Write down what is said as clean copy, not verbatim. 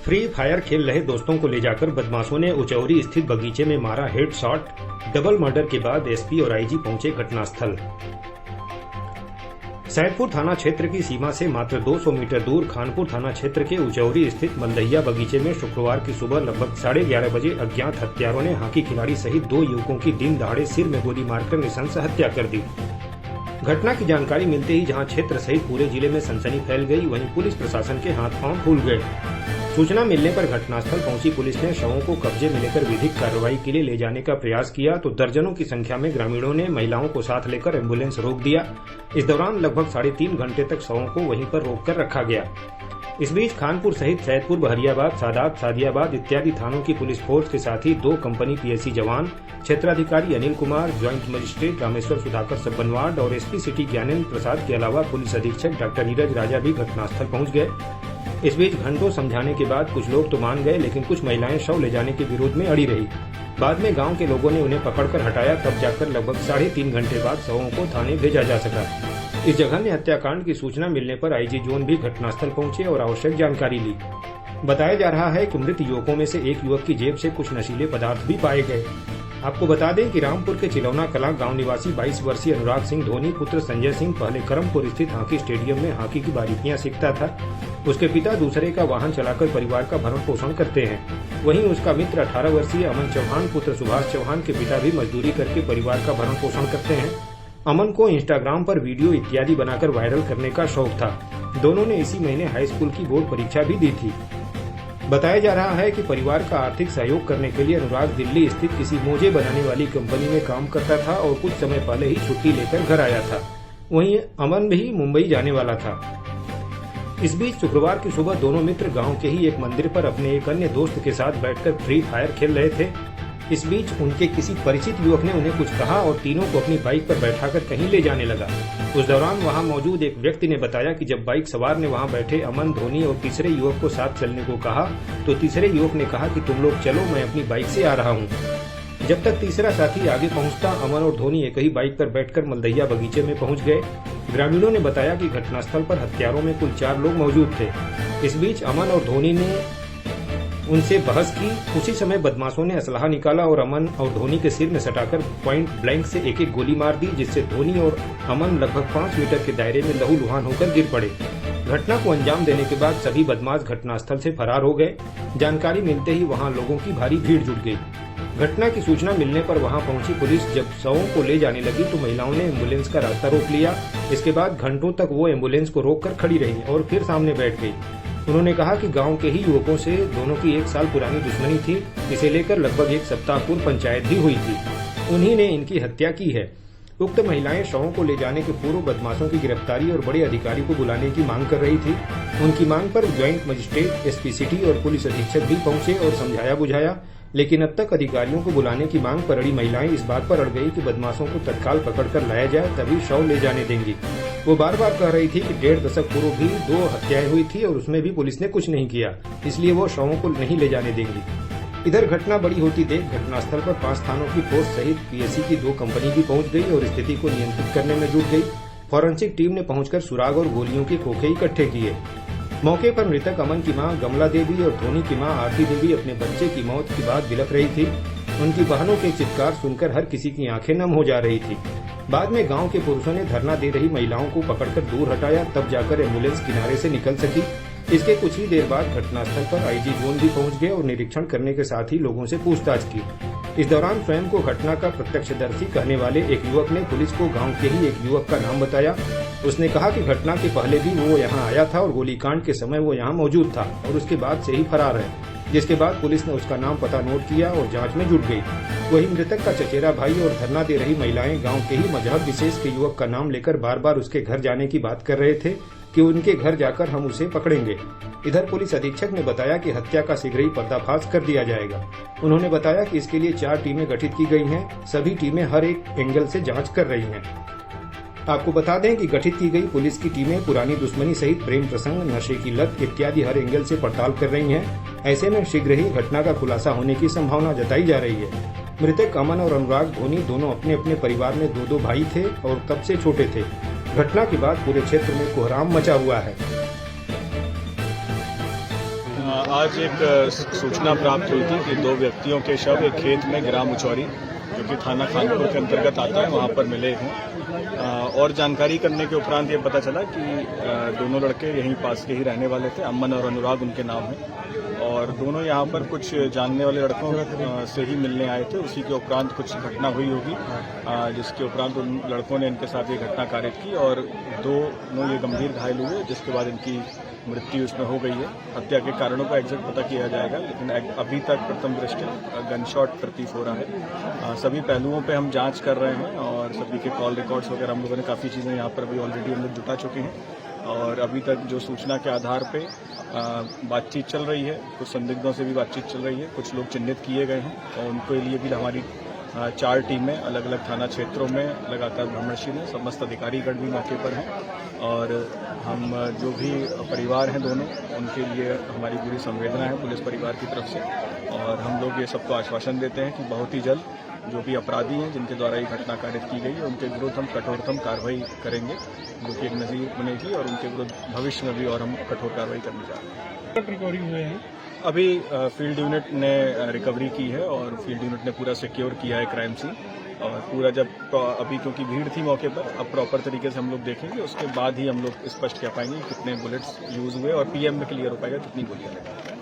Free fire खेल रहे दोस्तों को ले जाकर बदमाशों ने उचौरी स्थित बगीचे में मारा हेडशॉट। डबल मर्डर के बाद एसपी और आईजी पहुंचे घटनास्थल। सैदपुर थाना क्षेत्र की सीमा से मात्र 200 मीटर दूर खानपुर थाना क्षेत्र के उचौरी स्थित मलदहिया बगीचे में शुक्रवार की सुबह लगभग 11:30 बजे अज्ञात हत्यारों ने हॉकी खिलाड़ी सहित 2 युवकों की दिन दहाड़े सिर में गोली मारकर नृशंस हत्या कर दी। घटना की जानकारी मिलते ही जहां क्षेत्र सहित पूरे जिले में सनसनी फैल गई, वहीं पुलिस प्रशासन के हाथ पांव फूल गए। सूचना मिलने पर घटनास्थल पहुंची पुलिस ने शवों को कब्जे में लेकर विधिक कार्रवाई के लिए ले जाने का प्रयास किया तो दर्जनों की संख्या में ग्रामीणों ने महिलाओं को साथ लेकर एम्बुलेंस रोक दिया। इस दौरान लगभग 3.5 घंटे तक शवों को वहीं पर रोककर रखा गया। इस बीच खानपुर सहित सैदपुर, बहरियाबाद, सादात, सादियाबाद इत्यादि थानों की पुलिस फोर्स के साथ ही 2 कंपनी पीएससी जवान, क्षेत्राधिकारी अनिल कुमार, ज्वाइंट मजिस्ट्रेट रामेश्वर सुधाकर सब्बनवाड और एसपी सिटी ज्ञानेन्द्र प्रसाद के अलावा पुलिस अधीक्षक डॉक्टर नीरज राजा भी घटनास्थल पहुंच गए। इस बीच घंटों समझाने के बाद कुछ लोग तो मान गए, लेकिन कुछ महिलाएं शव ले जाने के विरोध में अड़ी रही। बाद में गांव के लोगों ने उन्हें पकड़कर हटाया, तब जाकर लगभग 3.5 घंटे बाद शवों को थाने भेजा जा सका। इस जघन्य हत्याकांड की सूचना मिलने पर आईजी जोन भी घटनास्थल पहुंचे और आवश्यक जानकारी ली। बताया जा रहा है कि मृत युवकों में से एक युवक की जेब से कुछ नशीले पदार्थ भी पाए गए। आपको बता दें कि रामपुर के चिलौना कला गांव निवासी 22 वर्षीय अनुराग सिंह धोनी पुत्र संजय सिंह पहले करमपुर स्थित हॉकी स्टेडियम में हॉकी की बारीकियां सीखता था। उसके पिता दूसरे का वाहन चलाकर परिवार का भरण पोषण करते हैं। वहीं उसका मित्र 18 वर्षीय अमन चौहान पुत्र सुभाष चौहान के पिता भी मजदूरी करके परिवार का भरण पोषण करते हैं। अमन को इंस्टाग्राम पर वीडियो इत्यादि बनाकर वायरल करने का शौक था। दोनों ने इसी महीने हाई स्कूल की बोर्ड परीक्षा भी दी थी। बताया जा रहा है कि परिवार का आर्थिक सहयोग करने के लिए अनुराग दिल्ली स्थित किसी मोजे बनाने वाली कंपनी में काम करता था और कुछ समय पहले ही छुट्टी लेकर घर आया था। वहीं अमन भी मुंबई जाने वाला था। इस बीच शुक्रवार की सुबह दोनों मित्र गांव के ही एक मंदिर पर अपने एक अन्य दोस्त के साथ बैठकर फ्री फायर खेल रहे थे। इस बीच उनके किसी परिचित युवक ने उन्हें कुछ कहा और तीनों को अपनी बाइक पर बैठाकर कहीं ले जाने लगा। उस दौरान वहां मौजूद एक व्यक्ति ने बताया कि जब बाइक सवार ने वहां बैठे अमन, धोनी और तीसरे युवक को साथ चलने को कहा तो तीसरे युवक ने कहा कि तुम लोग चलो, मैं अपनी बाइक से आ रहा हूं। जब तक तीसरा साथी आगे पहुंचता, अमन और धोनी एक ही बाइक पर बैठकर मलदहिया बगीचे में पहुंच गए। ग्रामीणों ने बताया कि घटनास्थल पर हत्यारों में कुल 4 लोग मौजूद थे। इस बीच अमन और धोनी ने उनसे बहस की। उसी समय बदमाशों ने असलाहा निकाला और अमन और धोनी के सिर में सटाकर पॉइंट ब्लैंक से एक गोली मार दी, जिससे धोनी और अमन लगभग 5 मीटर के दायरे में लहूलुहान होकर गिर पड़े। घटना को अंजाम देने के बाद सभी बदमाश घटनास्थल से फरार हो गए। जानकारी मिलते ही वहां लोगों की भारी भीड़ जुट गई। घटना की सूचना मिलने पर वहां पहुंची पुलिस जब शवों को ले जाने लगी तो महिलाओं ने एम्बुलेंस का रास्ता रोक लिया। इसके बाद घंटों तक वो एम्बुलेंस को रोककर खड़ी रही और फिर सामने बैठ गई। उन्होंने कहा कि गांव के ही युवकों से दोनों की 1 साल पुरानी दुश्मनी थी। इसे लेकर लगभग 1 सप्ताह पूर्व पंचायत भी हुई थी। उन्हीं ने इनकी हत्या की है। उक्त महिलाएं शवों को ले जाने के पूर्व बदमाशों की गिरफ्तारी और बड़े अधिकारी को बुलाने की मांग कर रही थी। उनकी मांग पर ज्वाइंट मजिस्ट्रेट, एसपी सिटी और पुलिस अधीक्षक भी पहुंचे और समझाया बुझाया, लेकिन अब तक अधिकारियों को बुलाने की मांग पर अड़ी महिलाएं इस बात पर अड़ गई कि बदमाशों को तत्काल पकड़कर लाया जाए, तभी शव ले जाने देंगी। वो बार बार कह रही थी कि 1.5 दशक पूर्व भी 2 हत्याएं हुई थी और उसमें भी पुलिस ने कुछ नहीं किया, इसलिए वो शवों को नहीं ले जाने देंगी। इधर घटना बड़ी होती देख घटनास्थल पर 5 थानों की फोर्स सहित पीएससी की 2 कंपनी भी पहुंच गई और स्थिति को नियंत्रित करने में जुट गई। फॉरेंसिक टीम ने पहुंचकर सुराग और गोलियों के खोखे इकट्ठे किए। मौके पर मृतक अमन की मां गमला देवी और धोनी की मां आरती देवी अपने बच्चे की मौत के बाद बिलख रही थी। उनकी बहनों के चित्कार सुनकर हर किसी की आंखें नम हो जा रही थी। बाद में गांव के पुरुषों ने धरना दे रही महिलाओं को पकड़कर दूर हटाया, तब जाकर एम्बुलेंस किनारे से निकल सकी। इसके कुछ ही देर बाद घटनास्थल पर आईजी जोन भी पहुंच गए और निरीक्षण करने के साथ ही लोगों से पूछताछ की। इस दौरान स्वयं को घटना का प्रत्यक्षदर्शी कहने वाले एक युवक ने पुलिस को गांव के ही एक युवक का नाम बताया। उसने कहा कि घटना के पहले भी वो यहां आया था और गोलीकांड के समय वो यहां मौजूद था और उसके बाद से ही फरार है। जिसके बाद पुलिस ने उसका नाम पता नोट किया और जांच में जुट गई। वहीं मृतक का चचेरा भाई और धरना दे रही महिलाएं गांव के ही मजहब विशेष के युवक का नाम लेकर बार बार उसके घर जाने की बात कर रहे थे कि उनके घर जाकर हम उसे पकड़ेंगे। इधर पुलिस अधीक्षक ने बताया कि हत्या का शीघ्र ही पर्दाफाश कर दिया जाएगा। उन्होंने बताया कि इसके लिए 4 टीमें गठित की गई हैं। सभी टीमें हर एक एंगल से जांच कर रही हैं। आपको बता दें कि गठित की गई पुलिस की टीमें पुरानी दुश्मनी सहित प्रेम प्रसंग, नशे की लत इत्यादि हर एंगल से पड़ताल कर रही हैं। ऐसे में शीघ्र ही घटना का खुलासा होने की संभावना जताई जा रही है। मृतक अमन और अनुराग धोनी दोनों अपने अपने परिवार में 2-2 भाई थे और तब से छोटे थे। घटना के बाद पूरे क्षेत्र में कोहराम मचा हुआ है। आज एक सूचना प्राप्त हुई थी कि दो व्यक्तियों के शव एक खेत में ग्राम उचौरी जो कि थाना खानपुर के अंतर्गत आता है वहां पर मिले हैं। और जानकारी करने के उपरांत ये पता चला कि दोनों लड़के यहीं पास के ही रहने वाले थे। अमन और अनुराग उनके नाम हैं और दोनों यहाँ पर कुछ जानने वाले लड़कों से ही मिलने आए थे। उसी के उपरांत कुछ घटना हुई होगी जिसके उपरांत उन लड़कों ने इनके साथ ये घटना कारित की और दोनों ये गंभीर घायल हुए, जिसके बाद इनकी मृत्यु इसमें हो गई है। हत्या के कारणों का एग्जैक्ट पता किया जाएगा, लेकिन अभी तक प्रथम दृष्टया गनशॉट प्रतीत हो रहा है। सभी पहलुओं पे हम जांच कर रहे हैं और सभी के कॉल रिकॉर्ड्स वगैरह हम लोगों ने काफ़ी चीज़ें यहाँ पर अभी ऑलरेडी हम लोग जुटा चुके हैं और अभी तक जो सूचना के आधार पे बातचीत चल रही है, कुछ संदिग्धों से भी बातचीत चल रही है, कुछ लोग चिन्हित किए गए हैं और उनके लिए भी हमारी 4 टीमें अलग अलग थाना क्षेत्रों में लगातार भ्रमणशील हैं। समस्त अधिकारीगण भी मौके पर हैं और हम जो भी परिवार हैं दोनों, उनके लिए हमारी पूरी संवेदना है पुलिस परिवार की तरफ से और हम लोग ये सबको आश्वासन देते हैं कि बहुत ही जल्द जो भी अपराधी हैं जिनके द्वारा ये घटना कारित की गई है उनके विरुद्ध हम कठोरतम कार्रवाई करेंगे, जो कि एक नज़ीर बनेगी और उनके विरुद्ध भविष्य में भी और हम कठोर कार्रवाई करने जा रहे हैं। रिकवरी हुए हैं अभी फील्ड यूनिट ने रिकवरी की है और फील्ड यूनिट ने पूरा सिक्योर किया है क्राइम सीन और पूरा जब अभी क्योंकि भीड़ थी मौके पर, अब प्रॉपर तरीके से हम लोग देखेंगे, उसके बाद ही हम लोग स्पष्ट कह पाएंगे कितने बुलेट्स यूज़ हुए और पीएम में क्लियर हो पाएगा कितनी गोलियां लगी।